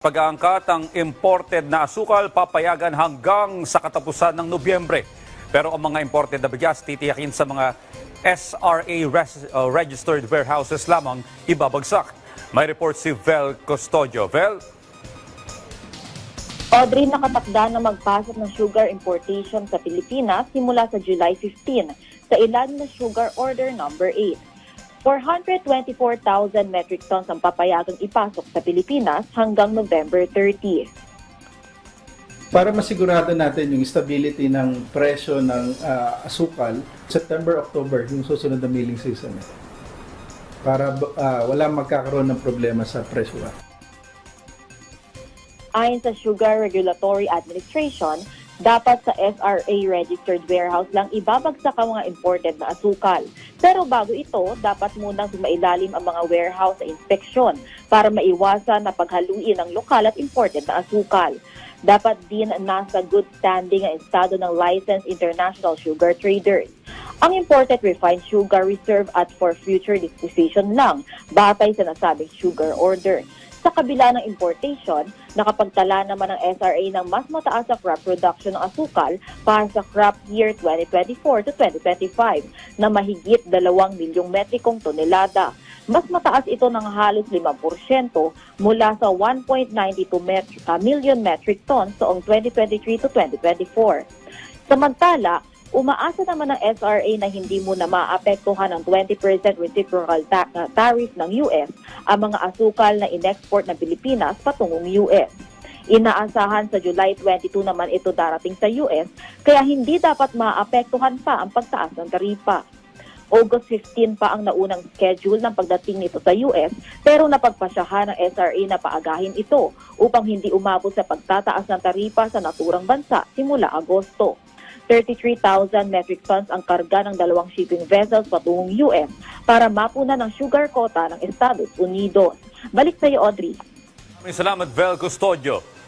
Pag-aangkat ang imported na asukal papayagan hanggang sa katapusan ng Nobyembre. Pero ang mga imported na bigas titiyakin sa mga SRA registered warehouses lamang ibabagsak. May report si Vel Custodio. Vel? Audrey, nakatakda na magpasok ng sugar importation sa Pilipinas simula sa July 15 sa ilalim ng Sugar Order No. 8. 424,000 metric tons ang papayagang ipasok sa Pilipinas hanggang November 30. Para masigurado natin yung stability ng presyo ng asukal, September, October, yung susunod na milling season. Para wala magkakaroon ng problema sa presyo. Ayon sa Sugar Regulatory Administration, dapat sa SRA registered warehouse lang ibabagsak ang mga imported na asukal. Pero bago ito, dapat munang sumailalim ang mga warehouse sa inspeksyon para maiwasan na paghaluin ng lokal at imported na asukal. Dapat din nasa good standing ang estado ng licensed international sugar traders. Ang imported refined sugar reserve at for future disposition lang, batay sa nasabing sugar order. Sa kabila ng importation, nakapagtala naman ang SRA ng mas mataas sa crop production ng asukal para sa crop year 2024 to 2025 na mahigit 2 milyong metrikong tonelada. Mas mataas ito ng halos 5% mula sa 1.92 million metric tons noong 2023 to 2024. Samantala, umaasa naman ng SRA na hindi muna maapektuhan ng 20% reciprocal tariff ng US ang mga asukal na in-export ng Pilipinas patungong US. Inaasahan sa July 22 naman ito darating sa US, kaya hindi dapat maapektuhan pa ang pagtaas ng taripa. August 15 pa ang naunang schedule ng pagdating nito sa US, pero napagpasyahan ng SRA na paagahin ito upang hindi umabot sa pagtataas ng taripa sa naturang bansa simula Agosto. 33,000 metric tons ang karga ng 2 shipping vessels patungong US para mapuna ng sugar quota ng Estados Unidos. Balik sa iyo, Audrey. Maraming salamat, Vel Custodio.